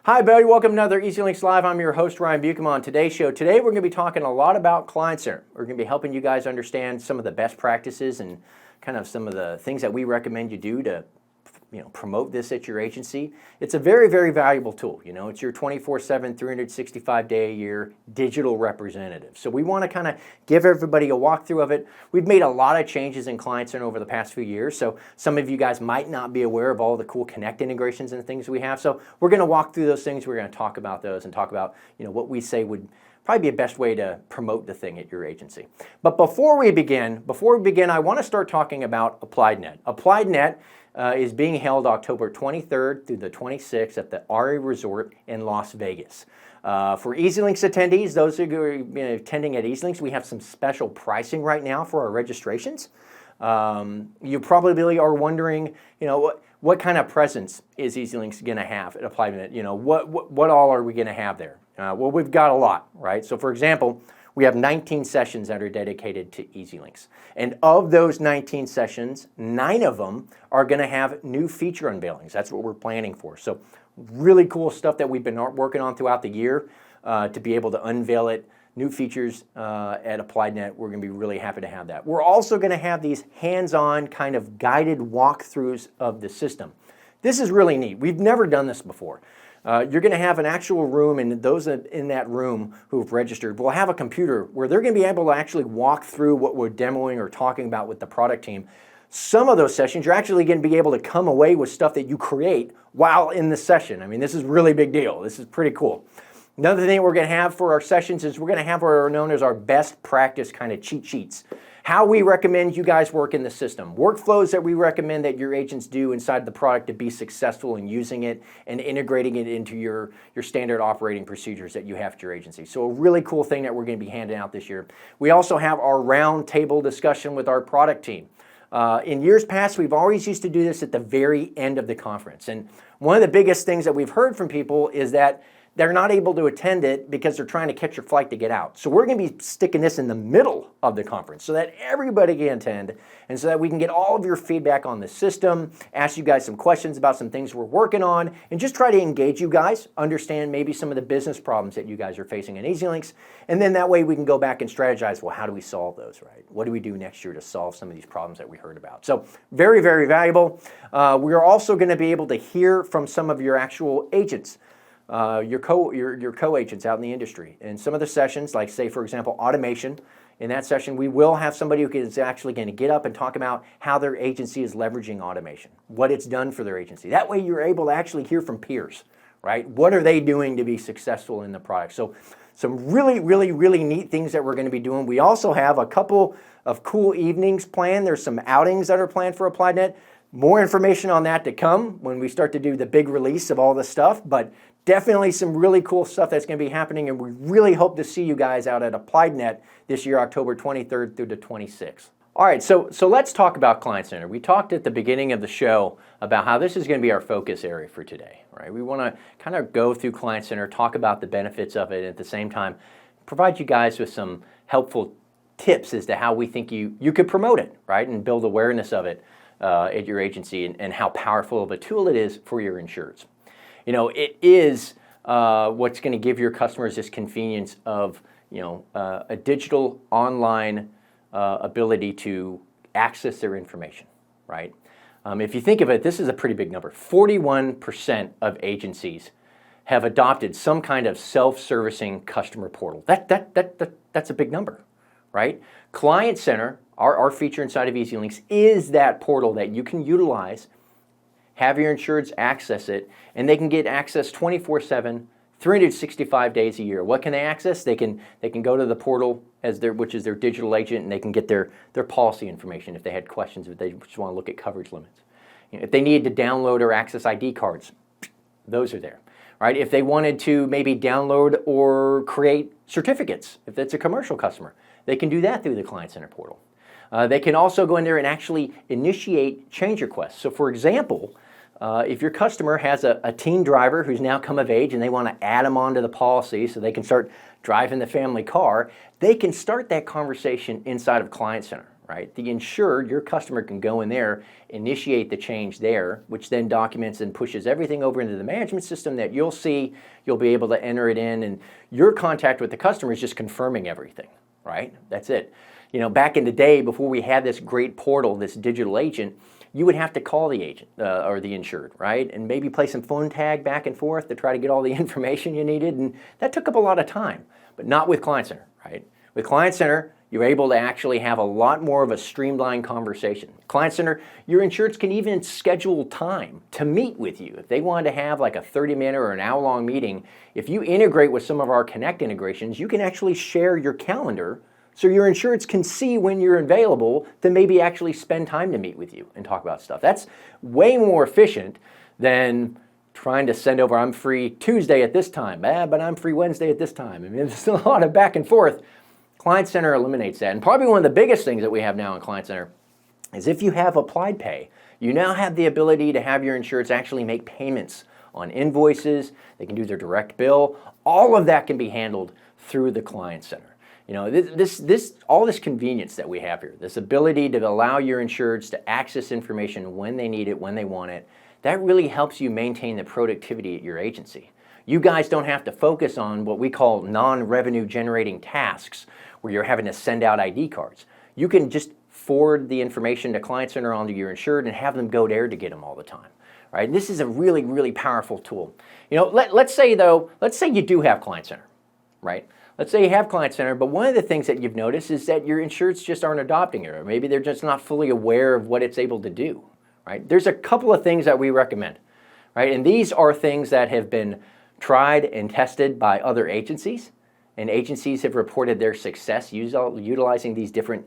Hi, buddy. Welcome to another EZLynx Live. I'm your host, Ryan Beukema. On today's show, today we're going to be talking a lot about Client Center. We're going to be helping you guys understand some of the best practices and kind of some of the things that we recommend you do to promote this at your agency. It's a very, very valuable tool. It's your 24/7, 365-day-a-year digital representative. So we want to kind of give everybody a walkthrough of it. We've made a lot of changes in Client Center over the past few years, so some of you guys might not be aware of all the cool Connect integrations and things we have. So we're going to walk through those things. We're going to talk about those and talk about what we say would probably be a best way to promote the thing at your agency. But before we begin, I want to start talking about AppliedNet. AppliedNet is being held October 23rd through the 26th at the Ari Resort in Las Vegas. For EZLynx attendees, those who are attending at EZLynx, we have some special pricing right now for our registrations. You probably are wondering, what kind of presence is EZLynx going to have at AppliedNet? What all are we going to have there? Well, we've got a lot, right? So for example, we have 19 sessions that are dedicated to EZLynx. And of those 19 sessions, 9 of them are going to have new feature unveilings. That's what we're planning for. So really cool stuff that we've been working on throughout the year to be able to unveil it. New features at AppliedNet. We're going to be really happy to have that. We're also going to have these hands-on kind of guided walkthroughs of the system. This is really neat. We've never done this before. You're going to have an actual room, and those in that room who have registered will have a computer where they're going to be able to actually walk through what we're demoing or talking about with the product team. Some of those sessions, you're actually going to be able to come away with stuff that you create while in the session. I mean, this is a really big deal. This is pretty cool. Another thing we're going to have for our sessions is we're going to have what are known as our best practice kind of cheat sheets. How we recommend you guys work in the system. Workflows that we recommend that your agents do inside the product to be successful in using it and integrating it into your standard operating procedures that you have at your agency. So a really cool thing that we're going to be handing out this year. We also have our round table discussion with our product team. In years past, we've always used to do this at the very end of the conference. And one of the biggest things that we've heard from people is that they're not able to attend it because they're trying to catch your flight to get out. So we're going to be sticking this in the middle of the conference so that everybody can attend and so that we can get all of your feedback on the system, ask you guys some questions about some things we're working on, and just try to engage you guys, understand maybe some of the business problems that you guys are facing in EZLynx. And then that way we can go back and strategize, well, how do we solve those, right? What do we do next year to solve some of these problems that we heard about? So very, very valuable. We're also going to be able to hear from some of your actual agents. Your co-agents out in the industry. And some of the sessions, like say, for example, automation, in that session, we will have somebody who is actually going to get up and talk about how their agency is leveraging automation, what it's done for their agency. That way you're able to actually hear from peers, right? What are they doing to be successful in the product? So some really, really, really neat things that we're going to be doing. We also have a couple of cool evenings planned. There's some outings that are planned for AppliedNet. More information on that to come when we start to do the big release of all this stuff, but definitely some really cool stuff that's going to be happening, and we really hope to see you guys out at AppliedNet this year, October 23rd through the 26th. All right, so let's talk about Client Center. We talked at the beginning of the show about how this is going to be our focus area for today, right? We want to kind of go through Client Center, talk about the benefits of it, and at the same time, provide you guys with some helpful tips as to how we think you could promote it, right, and build awareness of it at your agency and how powerful of a tool it is for your insureds. It is what's going to give your customers this convenience of, a digital online ability to access their information, right? If you think of it, this is a pretty big number. 41% of agencies have adopted some kind of self-servicing customer portal. That's a big number, right? Client Center, our feature inside of EZLynx, is that portal that you can utilize, have your insureds access it, and they can get access 24/7, 365 days a year. What can they access? They can go to the portal which is their digital agent, and they can get their policy information if they had questions, if they just want to look at coverage limits. If they needed to download or access ID cards, those are there, right? If they wanted to maybe download or create certificates, if it's a commercial customer, they can do that through the Client Center portal. They can also go in there and actually initiate change requests. So for example, if your customer has a teen driver who's now come of age and they want to add them onto the policy so they can start driving the family car, they can start that conversation inside of Client Center, right? The insured, your customer, can go in there, initiate the change there, which then documents and pushes everything over into the management system that you'll see. You'll be able to enter it in, and your contact with the customer is just confirming everything, right? That's it. You know, back in the day, before we had this great portal, this digital agent, you would have to call the agent or the insured, right? And maybe play some phone tag back and forth to try to get all the information you needed. And that took up a lot of time, but not with Client Center, right? With Client Center, you're able to actually have a lot more of a streamlined conversation. Client Center, your insureds can even schedule time to meet with you. If they wanted to have like a 30-minute or an hour-long meeting, if you integrate with some of our Connect integrations, you can actually share your calendar so your insureds can see when you're available to maybe actually spend time to meet with you and talk about stuff. That's way more efficient than trying to send over, I'm free Tuesday at this time, but I'm free Wednesday at this time. I mean, there's a lot of back and forth. Client Center eliminates that. And probably one of the biggest things that we have now in Client Center is if you have applied pay, you now have the ability to have your insureds actually make payments on invoices. They can do their direct bill. All of that can be handled through the Client Center. You know, all this convenience that we have here, this ability to allow your insureds to access information when they need it, when they want it, that really helps you maintain the productivity at your agency. You guys don't have to focus on what we call non-revenue generating tasks where you're having to send out ID cards. You can just forward the information to Client Center onto your insured and have them go there to get them all the time, right? And this is a really, really powerful tool. You know, let's say you do have Client Center, right? Let's say you have Client Center, but one of the things that you've noticed is that your insureds just aren't adopting it, or maybe they're just not fully aware of what it's able to do, right? There's a couple of things that we recommend, right? And these are things that have been tried and tested by other agencies, and agencies have reported their success utilizing these different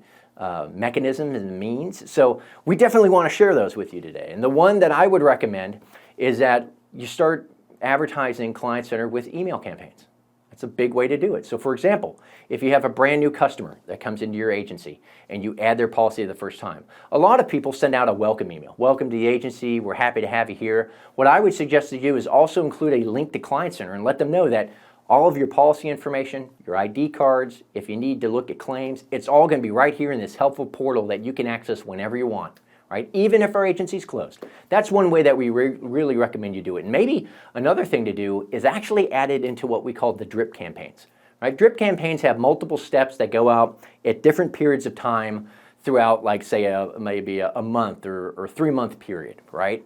mechanisms and means. So we definitely want to share those with you today. And the one that I would recommend is that you start advertising Client Center with email campaigns. That's a big way to do it. So for example, if you have a brand new customer that comes into your agency and you add their policy the first time, a lot of people send out a welcome email. Welcome to the agency, we're happy to have you here. What I would suggest to you is also include a link to Client Center and let them know that all of your policy information, your ID cards, if you need to look at claims, it's all going to be right here in this helpful portal that you can access whenever you want. Right? Even if our agency's closed. That's one way that we really recommend you do it. And maybe another thing to do is actually add it into what we call the drip campaigns. Right? Drip campaigns have multiple steps that go out at different periods of time throughout, like say maybe a month or 3-month period, right?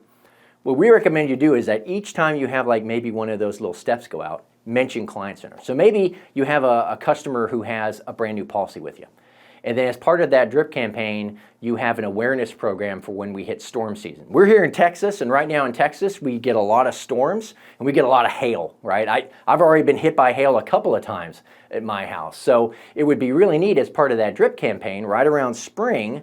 What we recommend you do is that each time you have like maybe one of those little steps go out, mention Client Center. So maybe you have a customer who has a brand new policy with you. And then as part of that drip campaign, you have an awareness program for when we hit storm season. We're here in Texas, and right now in Texas, we get a lot of storms, and we get a lot of hail, right? I've already been hit by hail a couple of times at my house. So it would be really neat as part of that drip campaign, right around spring,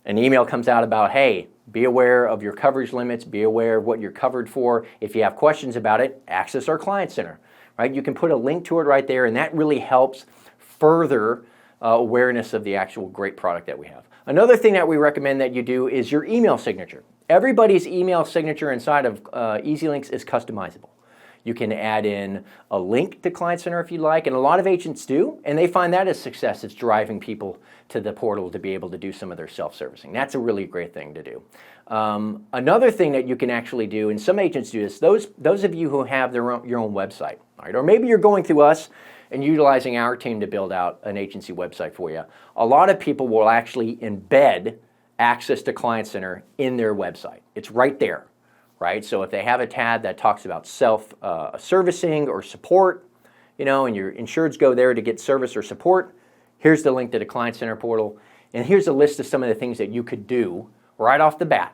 an email comes out about, hey, be aware of your coverage limits, be aware of what you're covered for. If you have questions about it, access our Client Center, right? You can put a link to it right there, and that really helps further awareness of the actual great product that we have. Another thing that we recommend that you do is your email signature. Everybody's email signature inside of EZLynx is customizable. You can add in a link to Client Center if you like, and a lot of agents do, and they find that as success. It's driving people to the portal to be able to do some of their self-servicing. That's a really great thing to do. Another thing that you can actually do, and some agents do this, those of you who have your own website, right? Or maybe you're going through us and utilizing our team to build out an agency website for you. A lot of people will actually embed access to Client Center in their website. It's right there, right? So if they have a tab that talks about self-servicing or support, you know, and your insureds go there to get service or support, here's the link to the Client Center portal, and here's a list of some of the things that you could do right off the bat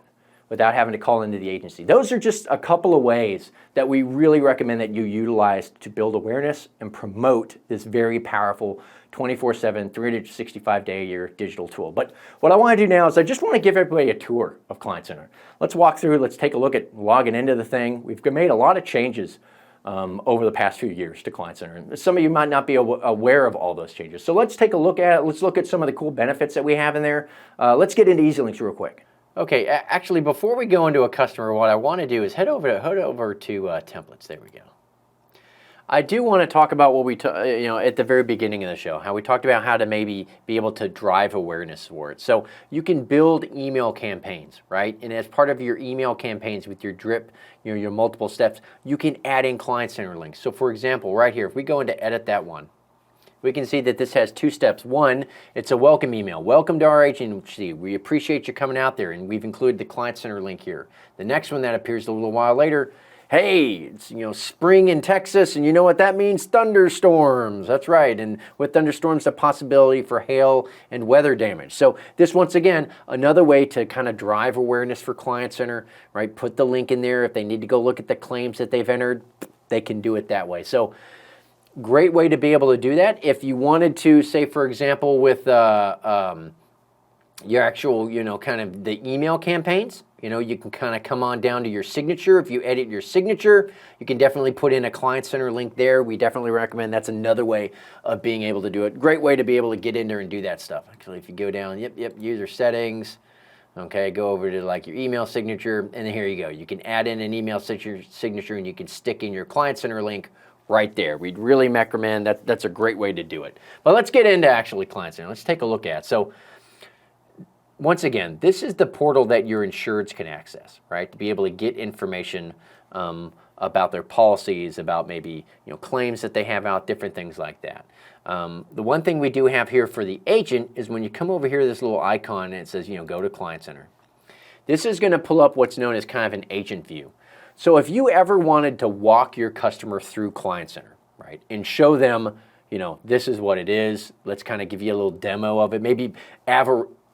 without having to call into the agency. Those are just a couple of ways that we really recommend that you utilize to build awareness and promote this very powerful 24/7, 365-day-a-year digital tool. But what I want to do now is I just want to give everybody a tour of Client Center. Let's walk through, let's take a look at logging into the thing. We've made a lot of changes over the past few years to Client Center. And some of you might not be aware of all those changes. So let's take a look at it. Let's look at some of the cool benefits that we have in there. Let's get into EZLynx real quick. Okay, actually, before we go into a customer, what I want to do is head over to templates. There we go. I do want to talk about what we, at the very beginning of the show, how we talked about how to maybe be able to drive awareness for it. So you can build email campaigns, right? And as part of your email campaigns with your drip, your multiple steps, you can add in client center links. So for example, right here, if we go into edit that one, we can see that this has 2 steps. One, it's a welcome email. Welcome to our agency. We appreciate you coming out there, and we've included the client center link here. The next one that appears a little while later, hey, it's spring in Texas, and you know what that means? Thunderstorms. That's right. And with thunderstorms, the possibility for hail and weather damage. So this, once again, another way to kind of drive awareness for Client Center, right? Put the link in there. If they need to go look at the claims that they've entered, they can do it that way. So great way to be able to do that. If you wanted to, say, for example, with your actual, kind of the email campaigns, you can kind of come on down to your signature. If you edit your signature, you can definitely put in a Client Center link there. We definitely recommend that's another way of being able to do it. Great way to be able to get in there and do that stuff. Actually, if you go down, user settings, okay, go over to like your email signature, and then here you go. You can add in an email signature, and you can stick in your Client Center link right there. We'd really recommend that. That's a great way to do it. But let's get into actually Client Center. Let's take a look at it. So once again, this is the portal that your insureds can access, right? To be able to get information about their policies, about maybe claims that they have out, different things like that. The one thing we do have here for the agent is when you come over here, this little icon, and it says, go to Client Center. This is going to pull up what's known as kind of an agent view. So if you ever wanted to walk your customer through Client Center, right, and show them, this is what it is, let's kind of give you a little demo of it, maybe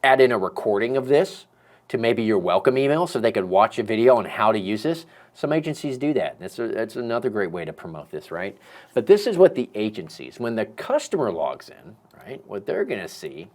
add in a recording of this to maybe your welcome email so they could watch a video on how to use this. Some agencies do that. That's another great way to promote this, right? But this is what the agencies, when the customer logs in, right, what they're going to see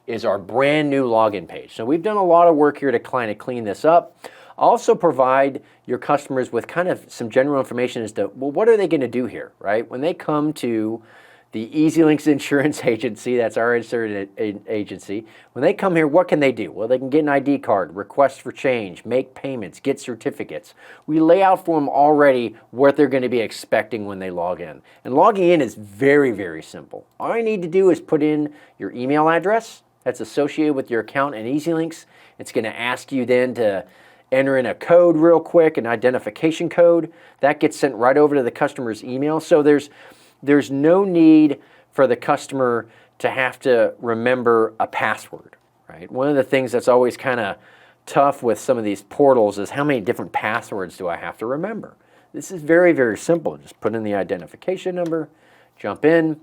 is our brand new login page. So we've done a lot of work here to kind of clean this up. Also provide your customers with kind of some general information as to, well, what are they going to do here, right? When they come to the EZLynx Insurance Agency, that's our insurance agency, when they come here, what can they do? Well, they can get an ID card, request for change, make payments, get certificates. We lay out for them already what they're going to be expecting when they log in. And logging in is very, very simple. All you need to do is put in your email address that's associated with your account in EZLynx. It's going to ask you then to enter in a code real quick, an identification code. That gets sent right over to the customer's email. So there's no need for the customer to have to remember a password, right? One of the things that's always kind of tough with some of these portals is how many different passwords do I have to remember? This is very, very simple. Just put in the identification number, jump in.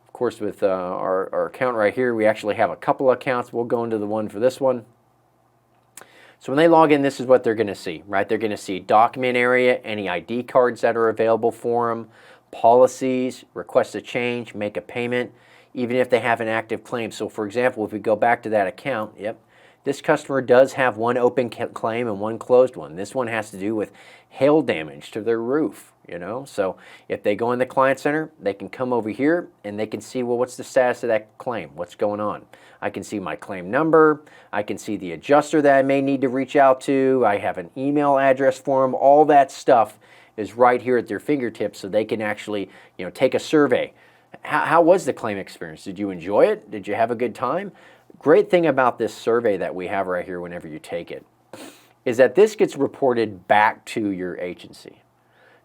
Of course, with our account right here, we actually have a couple of accounts. We'll go into the one for this one. So when they log in, this is what they're going to see, right? They're going to see document area, any ID cards that are available for them, policies, request a change, make a payment, even if they have an active claim. So for example, if we go back to that account, this customer does have one open claim and one closed one. This one has to do with hail damage to their roof, So if they go in the Client Center, they can come over here and they can see, well, what's the status of that claim? What's going on? I can see my claim number. I can see the adjuster that I may need to reach out to. I have an email address for them. All that stuff is right here at their fingertips, so they can actually, take a survey. How was the claim experience? Did you enjoy it? Did you have a good time? Great thing about this survey that we have right here whenever you take it is that this gets reported back to your agency.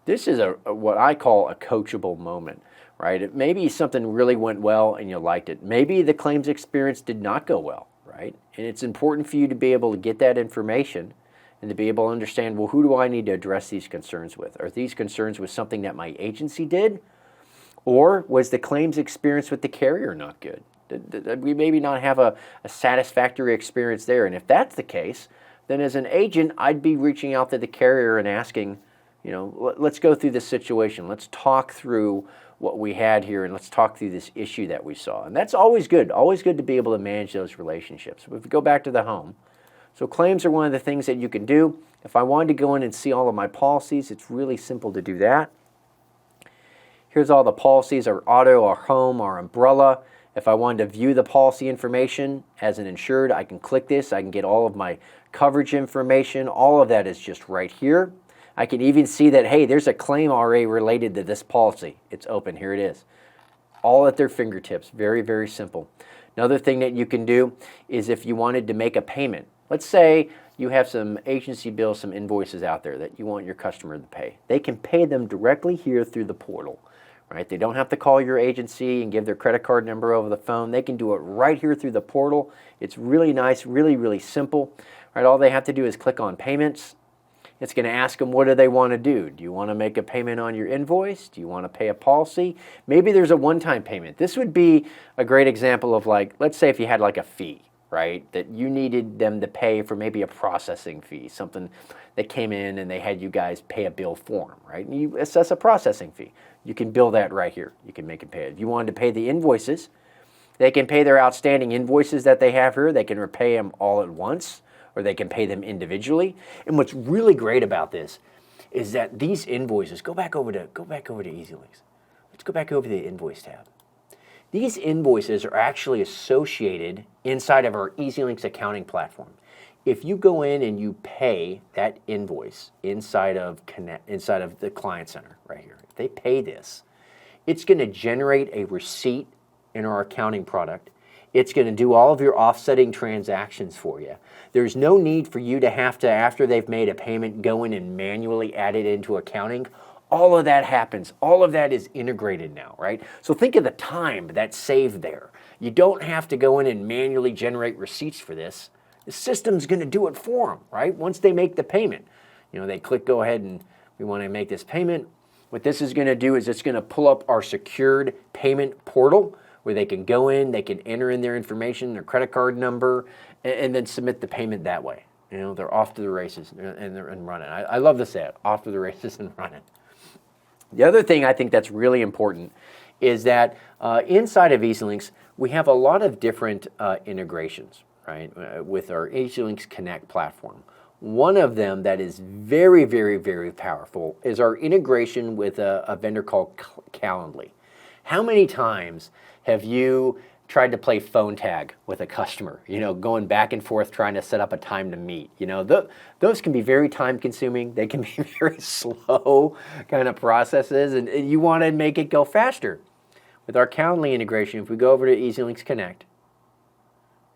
This is what I call a coachable moment, right? Maybe something really went well and you liked it. Maybe the claims experience did not go well, right? And it's important for you to be able to get that information and to be able to understand, well, who do I need to address these concerns with? Are these concerns with something that my agency did? Or was the claims experience with the carrier not good? Did we maybe not have a satisfactory experience there? And if that's the case, then as an agent, I'd be reaching out to the carrier and asking, let's go through this situation. Let's talk through what we had here, and let's talk through this issue that we saw. And that's always good to be able to manage those relationships. If we go back to the home, so claims are one of the things that you can do. If I wanted to go in and see all of my policies, it's really simple to do that. Here's all the policies, our auto, our home, our umbrella. If I wanted to view the policy information as an insured, I can click this. I can get all of my coverage information. All of that is just right here. I can even see that, hey, there's a claim already related to this policy. It's open, here it is. All at their fingertips, very, very simple. Another thing that you can do is if you wanted to make a payment. Let's say you have some agency bills, some invoices out there that you want your customer to pay. They can pay them directly here through the portal, right? They don't have to call your agency and give their credit card number over the phone. They can do it right here through the portal. It's really nice, really, really simple, right? All they have to do is click on payments. It's going to ask them, what do they want to do? Do you want to make a payment on your invoice? Do you want to pay a policy? Maybe there's a one-time payment. This would be a great example of, like, let's say if you had like a fee, right, that you needed them to pay for maybe a processing fee, something that came in and they had you guys pay a bill for them, right? And you assess a processing fee. You can bill that right here. You can make it pay it. If you wanted to pay the invoices, they can pay their outstanding invoices that they have here. They can repay them all at once, or they can pay them individually. And what's really great about this is that these invoices, go back over to EZLynx. Let's go back over to the invoice tab. These invoices are actually associated inside of our EZLynx accounting platform. If you go in and you pay that invoice inside of the Client Center right here, if they pay this, it's going to generate a receipt in our accounting product. It's going to do all of your offsetting transactions for you. There's no need for you to have to, after they've made a payment, go in and manually add it into accounting. All of that happens. All of that is integrated now, right? So think of the time that's saved there. You don't have to go in and manually generate receipts for this. The system's going to do it for them, right? Once they make the payment, they click go ahead and we want to make this payment. What this is going to do is it's going to pull up our secured payment portal where they can go in, they can enter in their information, their credit card number, and then submit the payment that way. They're off to the races and they're running. I love to say it, off to the races and running. The other thing I think that's really important is that inside of EZLynx, we have a lot of different integrations, right, with our EZLynx Connect platform. One of them that is very, very, very powerful is our integration with a vendor called Calendly. How many times have you tried to play phone tag with a customer, going back and forth trying to set up a time to meet? Those can be very time consuming. They can be very slow kind of processes, and you want to make it go faster. With our Calendly integration, if we go over to EZLynx Connect,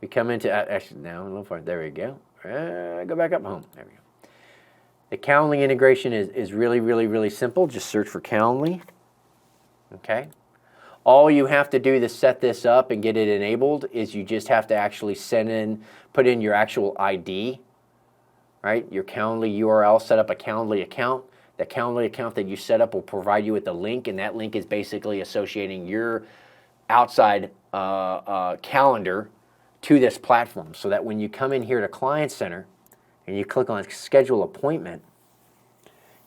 we come into, actually, now a little farther, there we go. Go back up home, there we go. The Calendly integration is really, really, really simple. Just search for Calendly, okay? All you have to do to set this up and get it enabled is you just have to actually put in your actual ID, right? Your Calendly URL, set up a Calendly account. The Calendly account that you set up will provide you with a link, and that link is basically associating your outside calendar to this platform, so that when you come in here to Client Center and you click on Schedule Appointment,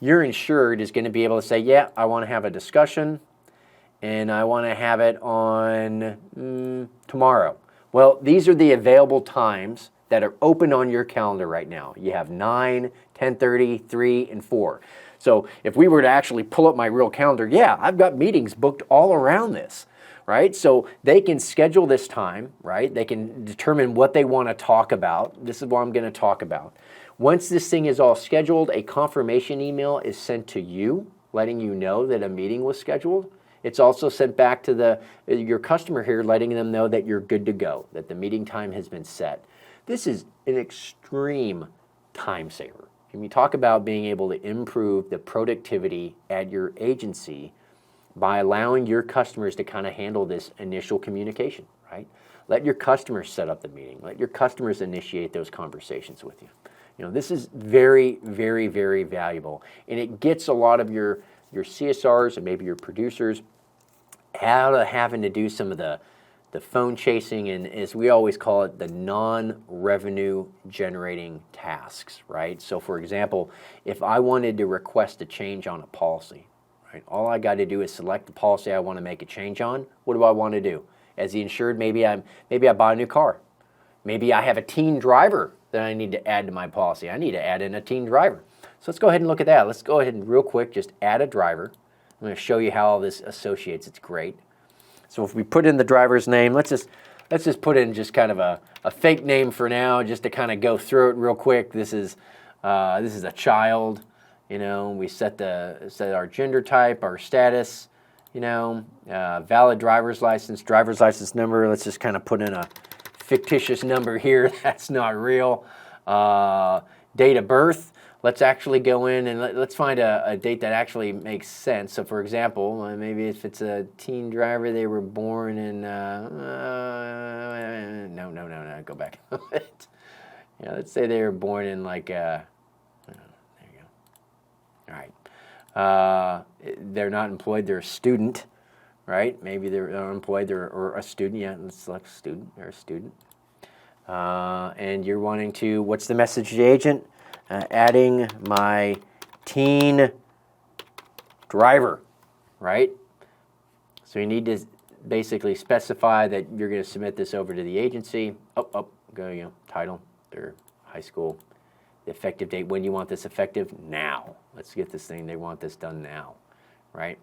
your insured is going to be able to say, yeah, I want to have a discussion, and I want to have it on tomorrow. Well, these are the available times that are open on your calendar right now. You have 9, 10:30, 3, and 4. So if we were to actually pull up my real calendar, yeah, I've got meetings booked all around this, right? So they can schedule this time, right? They can determine what they want to talk about. This is what I'm going to talk about. Once this thing is all scheduled, a confirmation email is sent to you, letting you know that a meeting was scheduled. It's also sent back to your customer here, letting them know that you're good to go, that the meeting time has been set. This is an extreme time saver. When you talk about being able to improve the productivity at your agency by allowing your customers to kind of handle this initial communication, right? Let your customers set up the meeting. Let your customers initiate those conversations with you. This is very, very, very valuable, and it gets a lot of your CSRs and maybe your producers out of having to do some of the phone chasing and, as we always call it, the non-revenue generating tasks, right? So for example, if I wanted to request a change on a policy, right, all I got to do is select the policy I want to make a change on. What do I want to do? As the insured, maybe I bought a new car. Maybe I have a teen driver that I need to add to my policy. I need to add in a teen driver. So let's go ahead and look at that. Let's go ahead and real quick just add a driver. I'm going to show you how all this associates. It's great. So if we put in the driver's name, let's just put in just kind of a fake name for now, just to kind of go through it real quick. This is a child, You know, we set our gender type, our status, you know, valid driver's license number. Let's just kind of put in a fictitious number here. That's not real. Date of birth. Let's actually go in and let's find a date that actually makes sense. So for example, maybe if it's a teen driver, they were born in, no, go back a bit. Yeah, let's say they were born in like, there you go. All right. They're not employed, they're a student, right? Maybe they're unemployed, or a student. Yeah, let's select student, they're a student. And you're wanting to, what's the message to the agent? Adding my teen driver, right? So you need to basically specify that you're going to submit this over to the agency. Title, their high school, the effective date. When you want this effective? Now. Let's get this thing. They want this done now, right?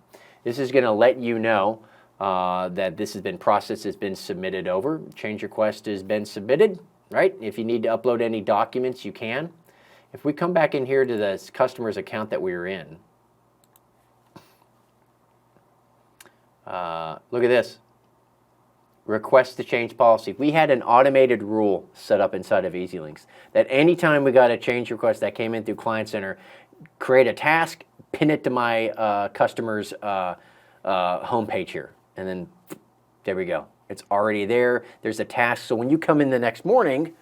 This is going to let you know that this has been processed, has been submitted over. Change request has been submitted, right? If you need to upload any documents, you can. If we come back in here to the customer's account that we were in, look at this. Request to change policy. We had an automated rule set up inside of EZLynx that anytime we got a change request that came in through Client Center, create a task, pin it to my customer's homepage here, and then there we go. It's already there. There's a task. So when you come in the next morning,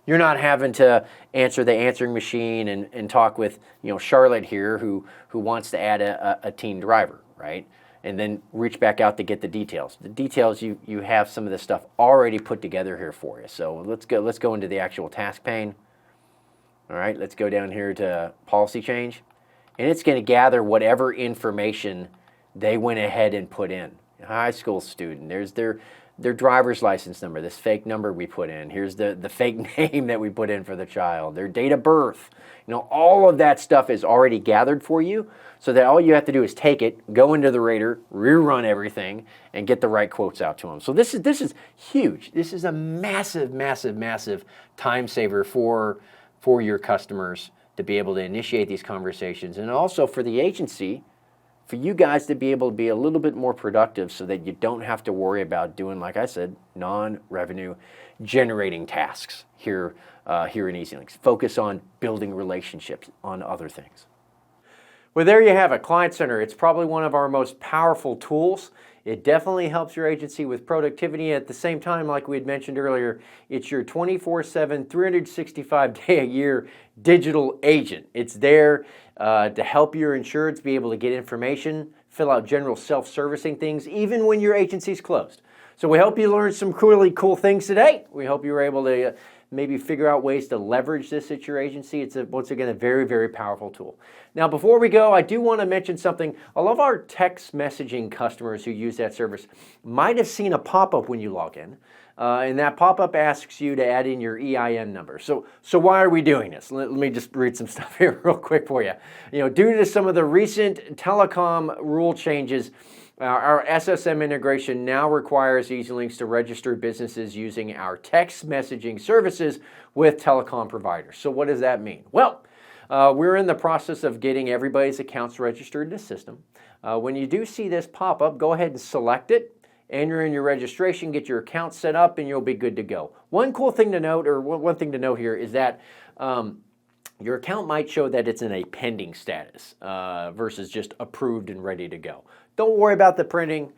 you're not having to answer the answering machine and talk with, you know, Charlotte here who wants to add a teen driver, right? And then reach back out to get the details. The details, you have some of this stuff already put together here for you. So let's go into the actual task pane. All right, let's go down here to policy change. And it's going to gather whatever information they went ahead and put in. High school student, there's their driver's license number, this fake number we put in. Here's the fake name that we put in for the child, their date of birth. You know, all of that stuff is already gathered for you, so that all you have to do is take it, go into the rater, rerun everything, and get the right quotes out to them. So this is huge. This is a massive, massive, massive time saver for your customers to be able to initiate these conversations, and also for the agency, for you guys to be able to be a little bit more productive so that you don't have to worry about doing, like I said, non-revenue generating tasks here in EZLynx. Focus on building relationships on other things. Well, there you have it, Client Center. It's probably one of our most powerful tools. It definitely helps your agency with productivity. At the same time, like we had mentioned earlier, it's your 24/7, 365-day-a-year digital agent. It's there to help your insureds be able to get information, fill out general self-servicing things, even when your agency's closed. So we hope you learned some really cool things today. We hope you were able to maybe figure out ways to leverage this at your agency. It's, once again, a very, very powerful tool. Now, before we go, I do want to mention something. A lot of our text messaging customers who use that service might have seen a pop-up when you log in, and that pop-up asks you to add in your EIN number. So why are we doing this? Let me just read some stuff here real quick for you. You know, due to some of the recent telecom rule changes, our SSM integration now requires EZLynx to register businesses using our text messaging services with telecom providers. So what does that mean? Well, we're in the process of getting everybody's accounts registered in the system. When you do see this pop up, go ahead and select it, enter in your registration, get your account set up, and you'll be good to go. One cool thing to note, or one thing to note here, is that your account might show that it's in a pending status versus just approved and ready to go. Don't worry about the printing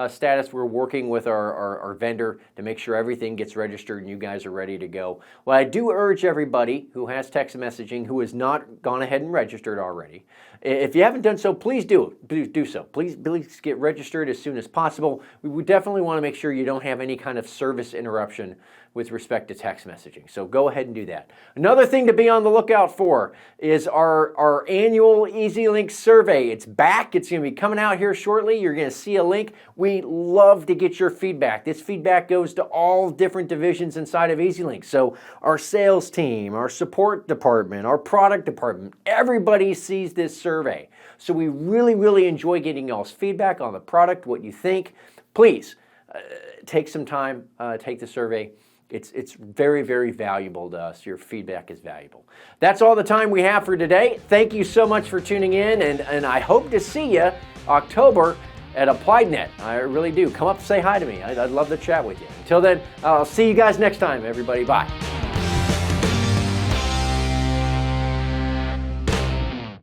status. We're working with our vendor to make sure everything gets registered and you guys are ready to go. Well, I do urge everybody who has text messaging who has not gone ahead and registered already, if you haven't done so, please do so. Please get registered as soon as possible. We would definitely want to make sure you don't have any kind of service interruption with respect to text messaging. So go ahead and do that. Another thing to be on the lookout for is our annual EZLynx survey. It's back. It's going to be coming out here shortly. You're going to see a link. We love to get your feedback. This feedback goes to all different divisions inside of EZLynx. So our sales team, our support department, our product department, everybody sees this survey. So we really, really enjoy getting y'all's feedback on the product, what you think. Please take some time, take the survey. It's very, very valuable to us. Your feedback is valuable. That's all the time we have for today. Thank you so much for tuning in, and I hope to see you October at AppliedNet. I really do. Come up and say hi to me. I'd love to chat with you. Until then, I'll see you guys next time, everybody. Bye.